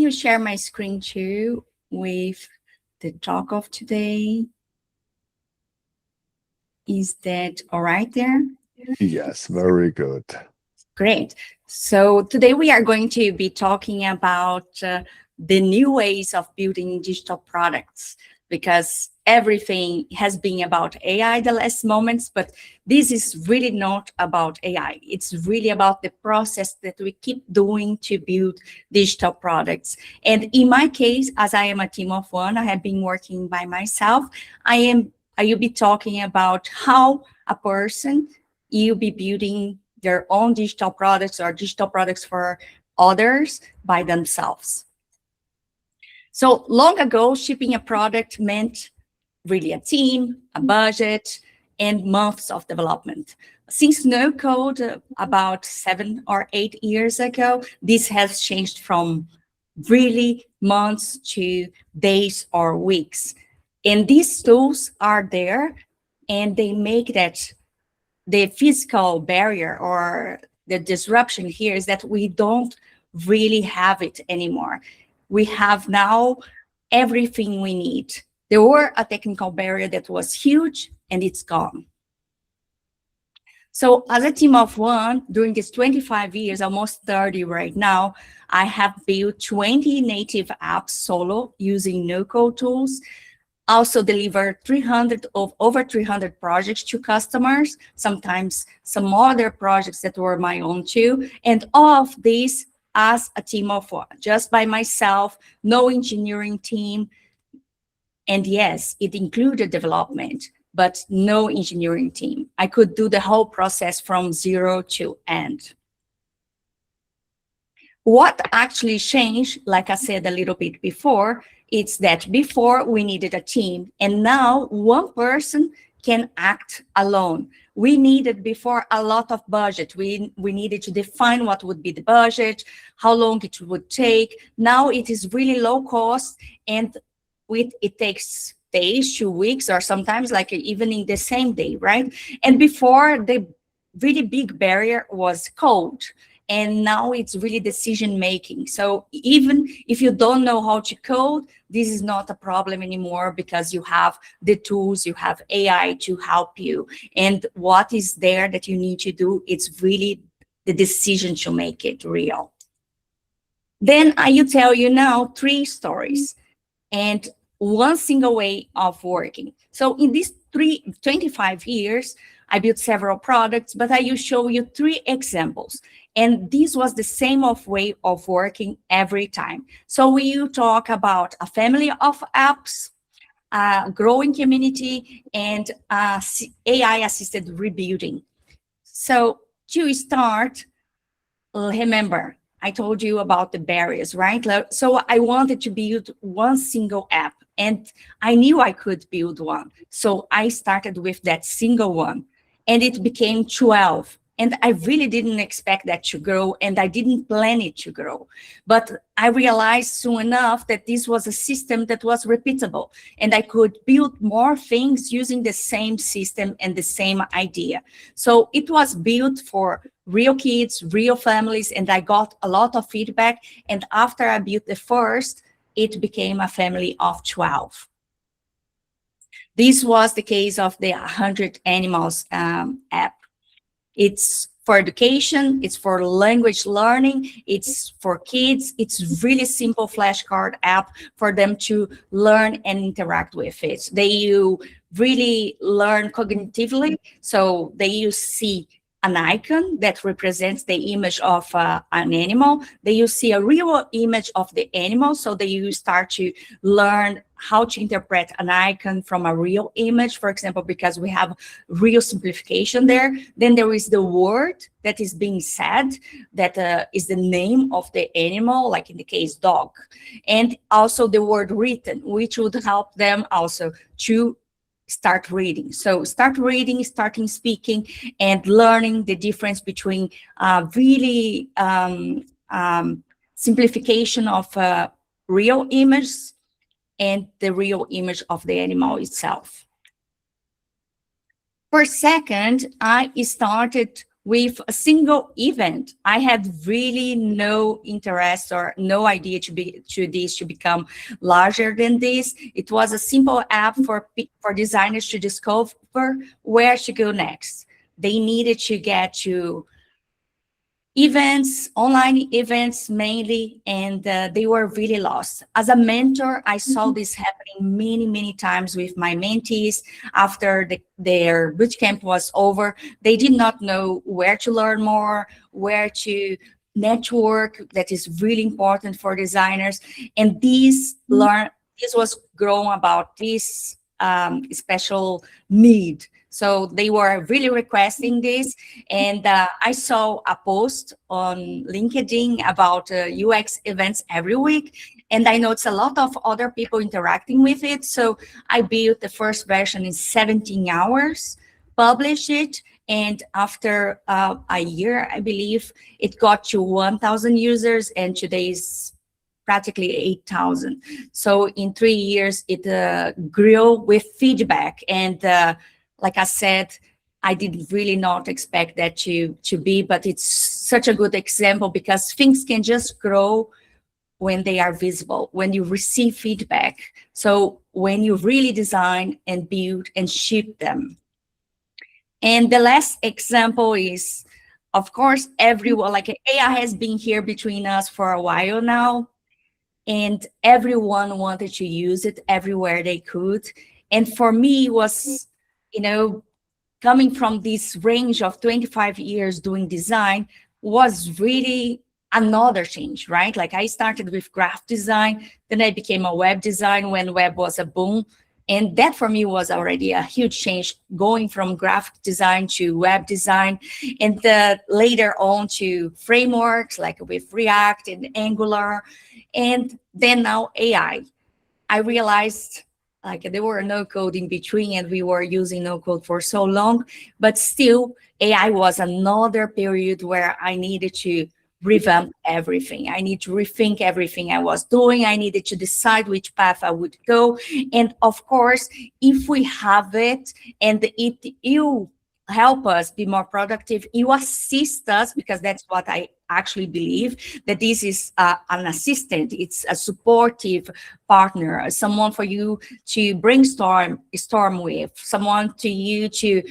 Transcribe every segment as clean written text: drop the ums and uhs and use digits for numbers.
you share my screen too with the talk of today? Is that all right there? Yes, very good. Great. So today we are going to be talking about the new ways of building digital products, because everything has been about AI the last moments, but this is really not about AI. It's really about the process that we keep doing to build digital products. And in my case, as I am a team of one, I have been working by myself. I will be talking about how a person you'll be building their own digital products or digital products for others by themselves. So long ago, shipping a product meant really a team, a budget, and months of development. Since no code about 7 or 8 years ago, this has changed from really months to days or weeks. And these tools are there, and they make that the physical barrier or the disruption here is that we don't really have it anymore. We have now everything we need. There were a technical barrier that was huge, and it's gone. So as a team of one, during these 25 years, almost 30 right now, I have built 20 native apps solo using no-code tools. Also deliver over 300 projects to customers, sometimes some other projects that were my own too. And all of this as a team of one, just by myself, no engineering team. And yes, it included development, but no engineering team. I could do the whole process from zero to end. What actually changed, like I said a little bit before, it's that before we needed a team, and now one person can act alone. We needed before a lot of budget. We needed to define what would be the budget, how long it would take. Now it is really low cost, and it takes days to weeks, or sometimes like even in the same day, right? And before, the really big barrier was code. And now it's really decision making. So even if you don't know how to code, this is not a problem anymore, because you have the tools, you have AI to help you. And what is there that you need to do, it's really the decision to make it real. Then I will tell you now 3 stories and one single way of working. So in these 25 years, I built several products, but I will show you 3 examples. And this was the same way of working every time. So we will talk about a family of apps, a growing community, and AI-assisted rebuilding. So to start, remember, I told you about the barriers, right? So I wanted to build one single app, and I knew I could build one. So I started with that single one, and it became 12. And I really didn't expect that to grow, and I didn't plan it to grow. But I realized soon enough that this was a system that was repeatable, and I could build more things using the same system and the same idea. So it was built for real kids, real families, and I got a lot of feedback. And after I built the first, it became a family of 12. This was the case of the 100 Animals app. It's for education, it's for language learning, it's for kids. It's really simple flashcard app for them to learn and interact with it. They really learn cognitively, so they see an icon that represents the image of an animal. They will see a real image of the animal, so they will start to learn how to interpret an icon from a real image, for example, because we have real simplification there. Then there is the word that is being said, that is the name of the animal, like in the case dog, and also the word written, which would help them also to start reading. So start reading, starting speaking, and learning the difference between really simplification of real image and the real image of the animal itself. For a second, I started with a single event. I had really no interest or no idea to become larger than this. It was a simple app for designers to discover where to go next. They needed to get to events, online events mainly, and they were really lost. As a mentor, I saw this happening many, many times with my mentees. After their bootcamp was over, they did not know where to learn more, where to network. That is really important for designers. And this was grown about this special need. So they were really requesting this. And I saw a post on LinkedIn about UX events every week. And I noticed a lot of other people interacting with it. So I built the first version in 17 hours, published it. And after a year, I believe, it got to 1,000 users. And today's practically 8,000. So in 3 years, it grew with feedback. And like I said, I did really not expect that to be, but it's such a good example because things can just grow when they are visible, when you receive feedback. So when you really design and build and ship them. And the last example is, of course, everyone, like AI has been here between us for a while now, and everyone wanted to use it everywhere they could. And for me, it was, coming from this range of 25 years doing design was really another change, right? Like I started with graphic design, then I became a web design when web was a boom. And that for me was already a huge change, going from graphic design to web design, and later on to frameworks like with React and Angular, and then now AI. I realized like there were no code in between and we were using no code for so long, but still AI was another period where I needed to revamp everything. I need to rethink everything I was doing. I needed to decide which path I would go. And of course, if we have it and you help us be more productive, you assist us, because that's what I actually believe, that this is an assistant. It's a supportive partner, someone for you to brainstorm with, someone to you to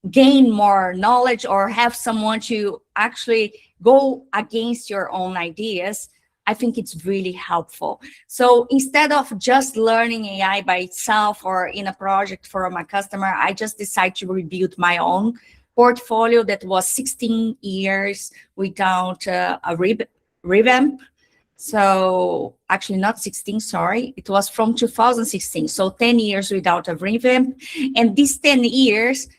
gain more knowledge, or have someone to actually go against your own ideas. I think it's really helpful. So instead of just learning AI by itself or in a project for my customer, I just decided to rebuild my own portfolio that was 16 years without a revamp. So actually not 16, sorry. It was from 2016. So 10 years without a revamp. And these 10 years,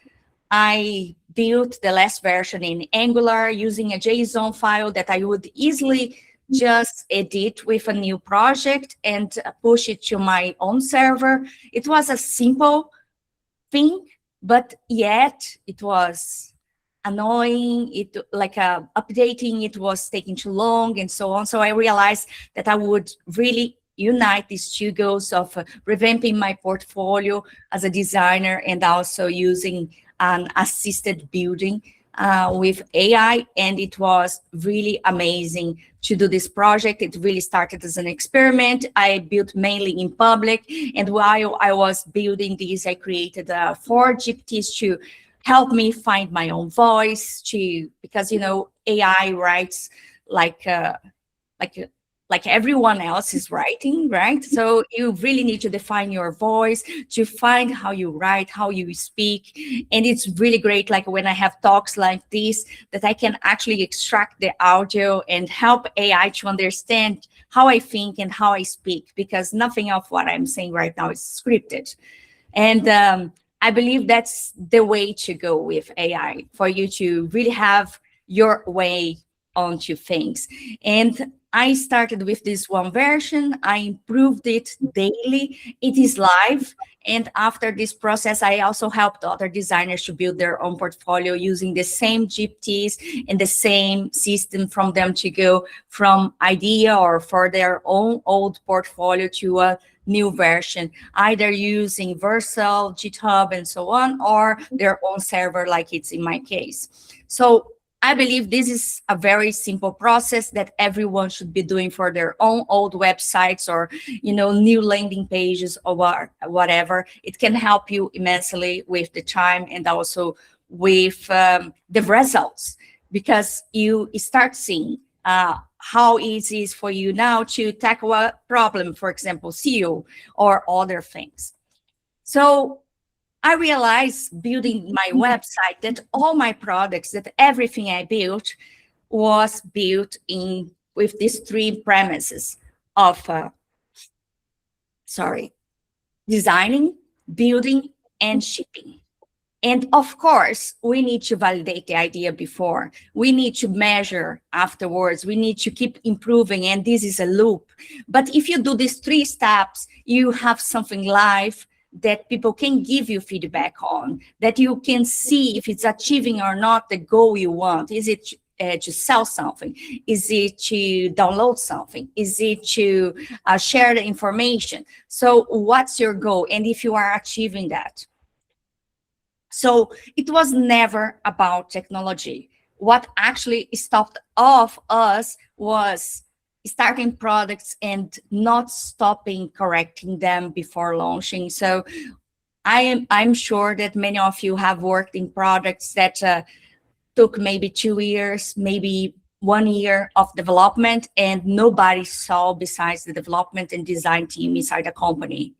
I built the last version in Angular using a JSON file that I would easily just edit with a new project and push it to my own server. It was a simple thing, but yet it was annoying. It updating it was taking too long and so on. So I realized that I would really unite these two goals of revamping my portfolio as a designer and also using an assisted building with AI. And it was really amazing to do this project. It really started as an experiment. I built mainly in public. And while I was building this, I created 4 GPTs to help me find my own voice, because, AI writes like everyone else is writing, right? So you really need to define your voice, to find how you write, how you speak. And it's really great, like when I have talks like this, that I can actually extract the audio and help AI to understand how I think and how I speak, because nothing of what I'm saying right now is scripted. And I believe that's the way to go with AI, for you to really have your way onto things. And I started with this one version. I improved it daily. It is live. And after this process, I also helped other designers to build their own portfolio using the same GPTs and the same system from them to go from idea or for their own old portfolio to a new version, either using Vercel, GitHub, and so on, or their own server, like it's in my case. So I believe this is a very simple process that everyone should be doing for their own old websites or, new landing pages or whatever. It can help you immensely with the time and also with the results, because you start seeing how easy it is for you now to tackle a problem, for example, SEO or other things. So I realized building my website that all my products, that everything I built was built with these three premises of, designing, building, and shipping. And of course, we need to validate the idea before. We need to measure afterwards. We need to keep improving, and this is a loop. But if you do these three steps, you have something live that people can give you feedback on, that you can see if it's achieving or not the goal you want. Is it to sell something? Is it to download something? Is it to share the information? So what's your goal? And if you are achieving that. So it was never about technology. What actually stopped off us was starting products and not stopping correcting them before launching. So I'm sure that many of you have worked in products that took maybe 2 years, maybe 1 year of development, and nobody saw besides the development and design team inside the company.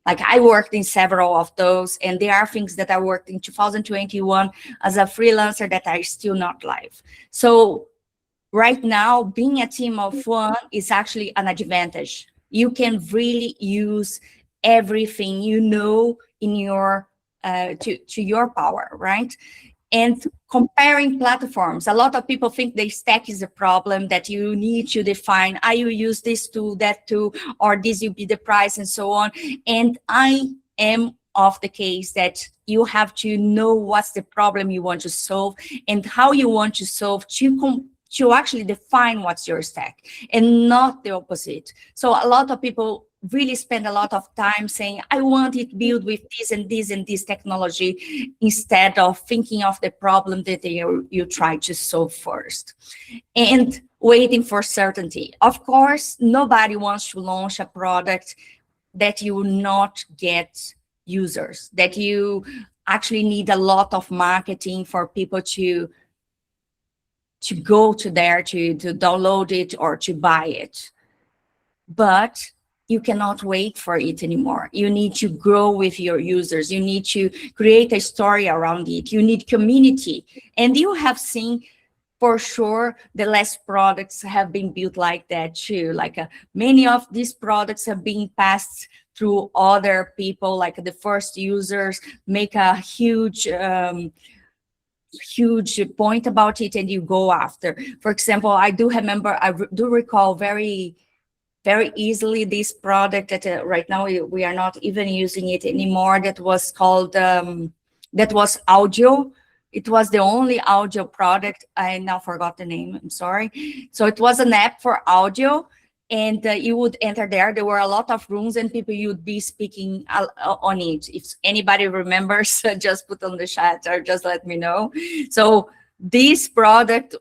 Like I worked in several of those, and there are things that I worked in 2021 as a freelancer that are still not live. So right now, being a team of one is actually an advantage. You can really use everything in your to your power, right? And comparing platforms, a lot of people think the stack is a problem, that you need to define, I will use this tool, that tool, or this will be the price and so on. And I am of the case that you have to know what's the problem you want to solve and how you want to solve to actually define what's your stack, and not the opposite. So a lot of people really spend a lot of time saying, I want it built with this and this and this technology, instead of thinking of the problem that you try to solve first. And waiting for certainty. Of course, nobody wants to launch a product that you will not get users, that you actually need a lot of marketing for people to go to there, to download it or to buy it. But you cannot wait for it anymore. You need to grow with your users. You need to create a story around it. You need community. And you have seen, for sure, the last products have been built like that too. Like many of these products have been passed through other people, like the first users make a huge point about it, and you go after. For example, I do recall very easily this product that right now we are not even using it anymore, that was called that was audio. It was the only audio product. I now forgot the name, I'm sorry. So it was an app for audio, and you would enter there. There were a lot of rooms and people you'd be speaking on it. If anybody remembers, just put on the chat or just let me know. So this product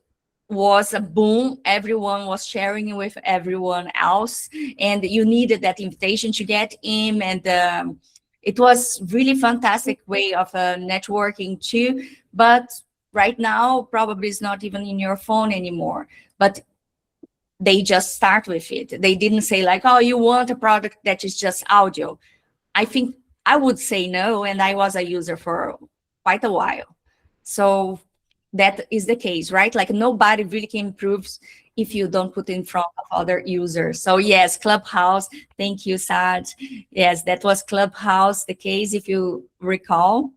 was a boom. Everyone was sharing with everyone else, and you needed that invitation to get in. And it was really fantastic way of networking too. But right now, probably it's not even in your phone anymore. But they just start with it. They didn't say like, oh, you want a product that is just audio. I think I would say no, and I was a user for quite a while. So that is the case, right? Like nobody really can improve if you don't put in front of other users. So yes, Clubhouse. Thank you, Sad. Yes, that was Clubhouse, the case, if you recall.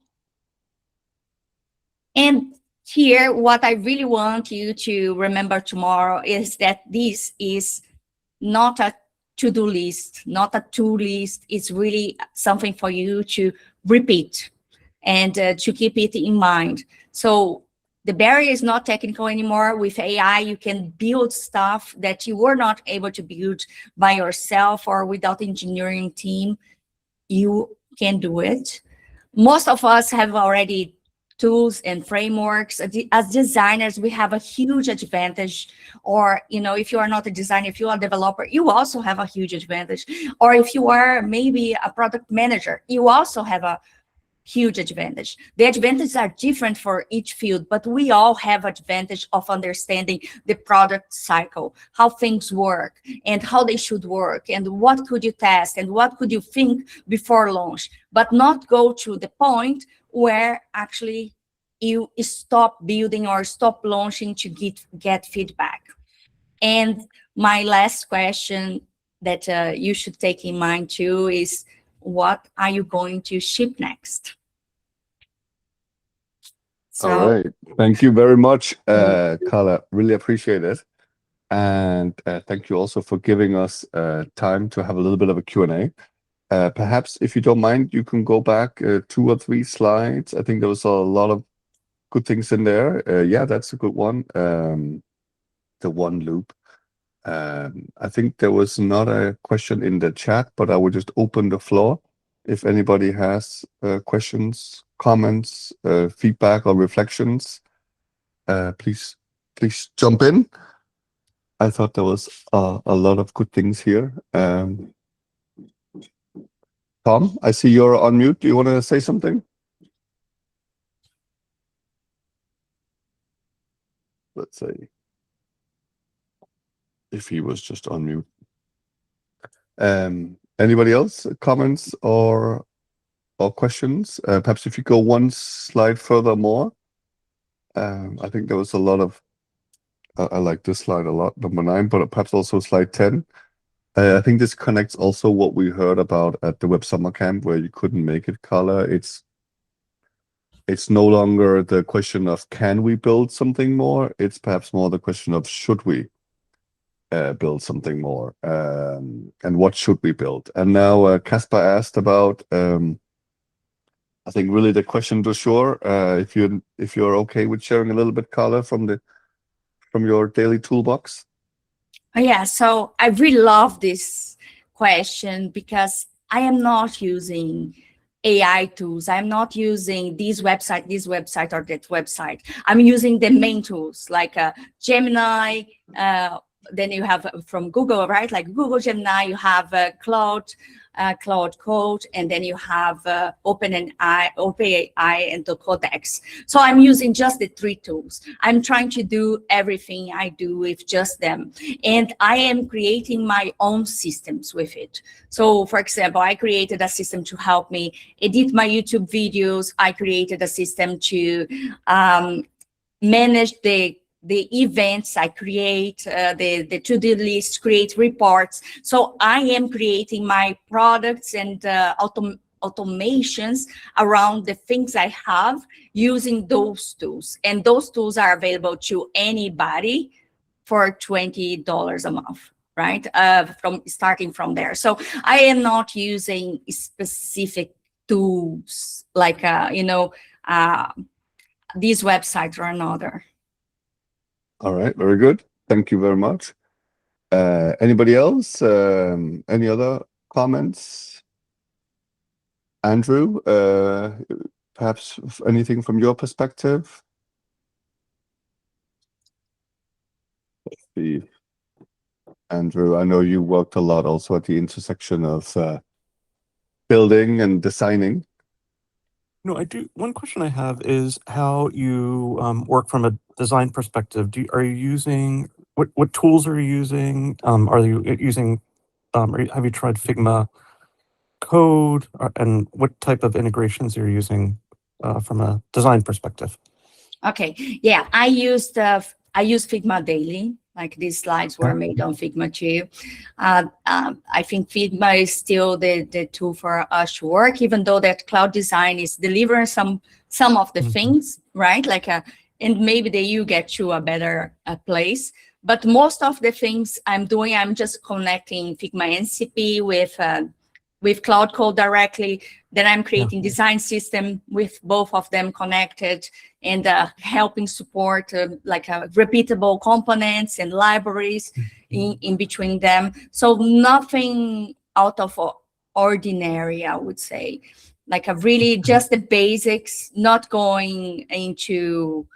And here, what I really want you to remember tomorrow is that this is not a to-do list, not a to list. It's really something for you to repeat and to keep it in mind. So the barrier is not technical anymore. With AI, you can build stuff that you were not able to build by yourself or without engineering team. You can do it. Most of us have already tools and frameworks. As designers, we have a huge advantage. Or, if you are not a designer, if you are a developer, you also have a huge advantage. Or if you are maybe a product manager, you also have a huge advantage. The advantages are different for each field, but we all have advantage of understanding the product cycle, how things work and how they should work, and what could you test and what could you think before launch, but not go to the point where actually you stop building or stop launching to get feedback. And my last question that you should take in mind too is, what are you going to ship next? All right. Thank you very much, Karla. Really appreciate it. And thank you also for giving us time to have a little bit of a Q&A. Perhaps, if you don't mind, you can go back 2 or 3 slides. I think there was a lot of good things in there. Yeah, that's a good one. The one loop. I think there was not a question in the chat, but I will just open the floor. If anybody has questions, comments, feedback, or reflections, please jump in. I thought there was a lot of good things here. Tom, I see you're on mute. Do you want to say something? Let's see if he was just on mute. Anybody else? Comments or questions? Perhaps if you go one slide further more. I think there was a lot of, I like this slide a lot, number 9, but perhaps also slide 10. I think this connects also what we heard about at the Web Summer Camp, where you couldn't make it color. It's no longer the question of can we build something more? It's perhaps more the question of should we build something more, and what should we build? And now Casper asked about, I think really the question du jour, if you're okay with sharing a little bit, Karla, from your daily toolbox. Yeah, so I really love this question because I am not using AI tools. I'm not using this website, or that website. I'm using the main tools like Gemini. Then you have from Google, right? Like Google Gemini, you have Cloud Code, and then you have OpenAI and the Codex. So I'm using just the 3 tools. I'm trying to do everything I do with just them. And I am creating my own systems with it. So for example, I created a system to help me edit my YouTube videos. I created a system to manage the events I create, the to-do list, create reports. So I am creating my products and automations around the things I have using those tools. And those tools are available to anybody for $20 a month, right? Starting from there. So I am not using specific tools like, this website or another. All right, very good. Thank you very much. Anybody else? Any other comments? Andrew, perhaps anything from your perspective? Let's see. Andrew, I know you worked a lot also at the intersection of building and designing. No, I do. One question I have is how you work from a design perspective. Are you using what tools are you using? Are you using? Have you tried Figma code, and what type of integrations are you using from a design perspective? Okay, yeah, I use Figma daily. Like these slides were made on Figma too. I think Figma is still the tool for us to work, even though that cloud design is delivering some of the things, right? Like and maybe then you get to a better place. But most of the things I'm doing, I'm just connecting Figma NCP with Cloud Code directly. Then I'm creating design system with both of them connected, and helping support like repeatable components and libraries in between them. So nothing out of ordinary, I would say. Like really just the basics, not going into,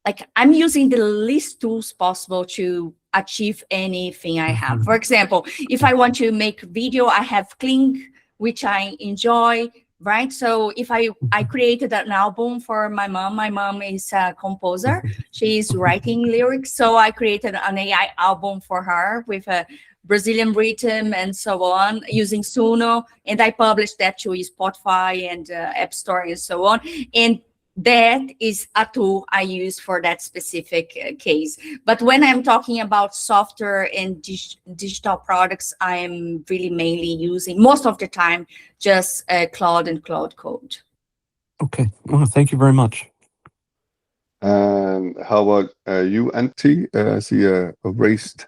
like I'm using the least tools possible to achieve anything I have. For example, if I want to make video, I have Kling, which I enjoy, right? So if I created an album for my mom is a composer. She's writing lyrics. So I created an AI album for her with a Brazilian rhythm and so on, using Suno. And I published that to Spotify and App Store and so on. And that is a tool I use for that specific case. But when I'm talking about software and digital products, I'm really mainly using, most of the time, just Cloud and Cloud Code. Okay, well, thank you very much. And how about you, Antti? I see a raised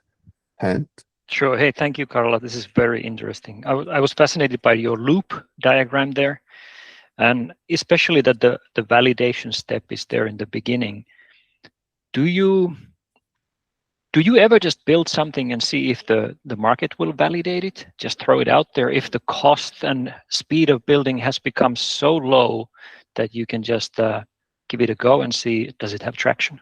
hand. Sure. Hey, thank you, Karla. This is very interesting. I was fascinated by your loop diagram there. And especially that the validation step is there in the beginning. Do you ever just build something and see if the market will validate it? Just throw it out there if the cost and speed of building has become so low that you can just give it a go and see, does it have traction?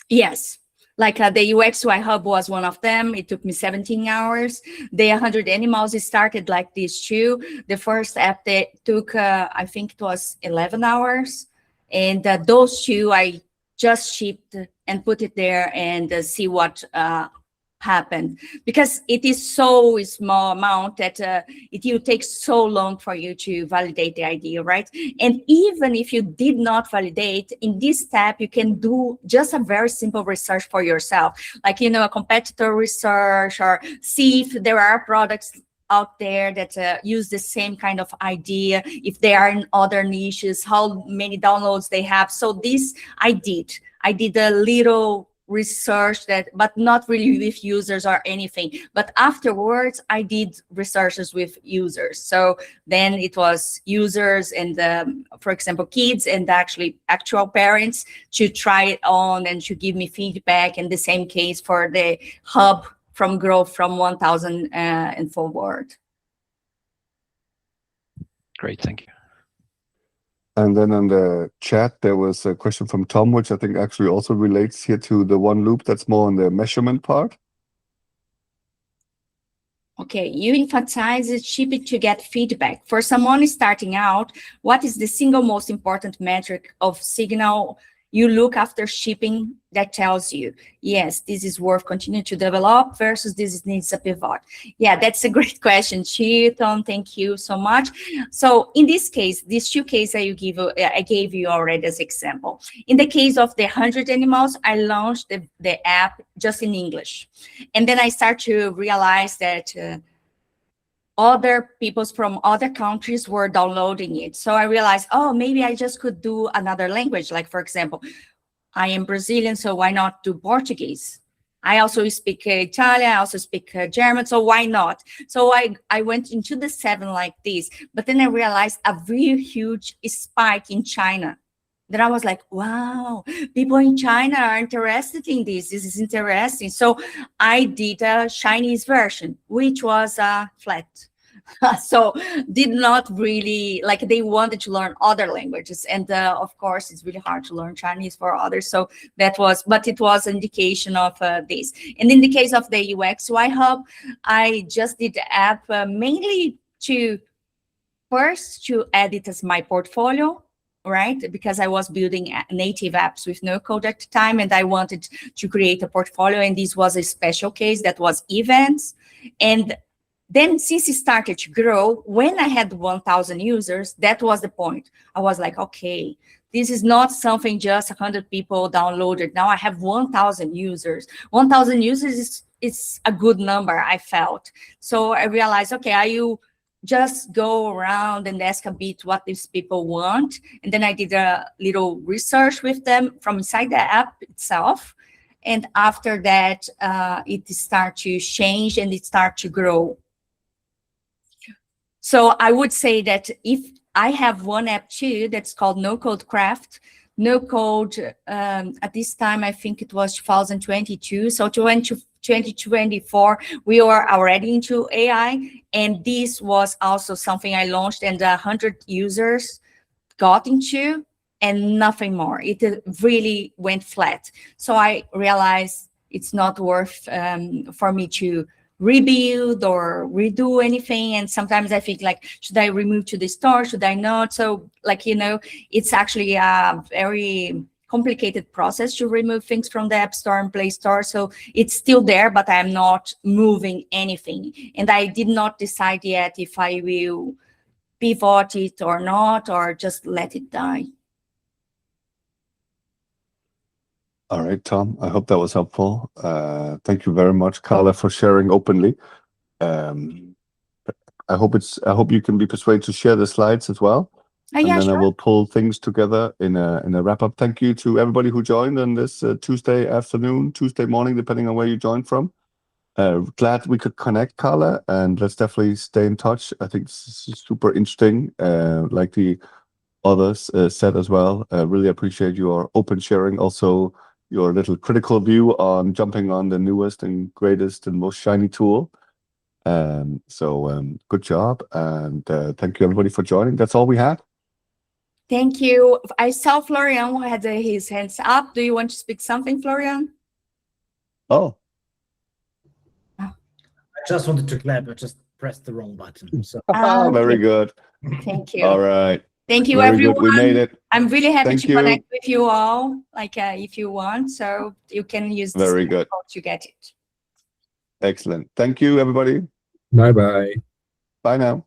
Yes. Like the UX UI Hub was one of them. It took me 17 hours. The 100 Animals, it started like this too. The first app that took, I think it was 11 hours. And those two, I just shipped and put it there and see what happened. Because it is so small amount that it will take so long for you to validate the idea, right? And even if you did not validate, in this step, you can do just a very simple research for yourself. Like, a competitor research, or see if there are products out there that use the same kind of idea, if they are in other niches, how many downloads they have. So this I did a little research but not really with users or anything. But afterwards, I did researches with users. So then it was users and, for example, kids and actual parents to try it on and to give me feedback. And the same case for the hub from growth from 1,000 and forward. Great, thank you. And then on the chat, there was a question from Tom, which I think actually also relates here to the one loop that's more on the measurement part. Okay, you emphasize shipping to get feedback. For someone starting out, what is the single most important metric of signal you look after shipping that tells you, yes, this is worth continuing to develop versus this needs a pivot? Yeah, that's a great question, Tom. Thank you so much. So in this case, these two cases I gave you already as example. In the case of the 100 Animals, I launched the app just in English. And then I start to realize that other people from other countries were downloading it. So I realized, oh, maybe I just could do another language. Like, for example, I am Brazilian, so why not do Portuguese? I also speak Italian, I also speak German, so why not? So I went into the 7 like this, but then I realized a really huge spike in China. Then I was like, wow, people in China are interested in this. This is interesting. So I did a Chinese version, which was flat. So did not really, like, they wanted to learn other languages. And of course, it's really hard to learn Chinese for others. So that was, but it was an indication of this. And in the case of the UX UI Hub, I just did the app mainly to add it as my portfolio, right? Because I was building native apps with no code at the time, and I wanted to create a portfolio. And this was a special case that was events. And then since it started to grow, when I had 1,000 users, that was the point. I was like, okay, this is not something just 100 people downloaded. Now I have 1,000 users. 1,000 users is a good number, I felt. So I realized, okay, I will just go around and ask a bit what these people want. And then I did a little research with them from inside the app itself. And after that, it started to change and it started to grow. So I would say that if I have one app too, that's called No Code Craft. No Code, at this time, I think it was 2022. So 2024, we were already into AI. And this was also something I launched and 100 users got into and nothing more. It really went flat. So I realized it's not worth for me to rebuild or redo anything. And sometimes I think like, should I remove to the store? Should I not? So like, you know, it's actually a very complicated process to remove things from the App Store and Play Store. So it's still there, but I'm not moving anything. And I did not decide yet if I will pivot it or not, or just let it die. All right, Tom, I hope that was helpful. Thank you very much, Karla, for sharing openly. I hope you can be persuaded to share the slides as well. And Yeah, then sure. I will pull things together in a wrap up. Thank you to everybody who joined on this Tuesday afternoon, Tuesday morning, depending on where you joined from. Glad we could connect, Karla, and let's definitely stay in touch. I think this is super interesting, like the others said as well. Really appreciate your open sharing, also your little critical view on jumping on the newest and greatest and most shiny tool. So good job, and thank you everybody for joining. That's all we had. Thank you. I saw Florian who had his hands up. Do you want to speak something, Florian? Oh. I just wanted to clap. I just pressed the wrong button. So Very Okay. good. Thank you. All right. Thank you, Very everyone. good. We made it. I'm really happy Thank to you. connect with you all, like if you want. So you can use this Very good. to get it. Excellent. Thank you, everybody. Bye-bye. Bye now.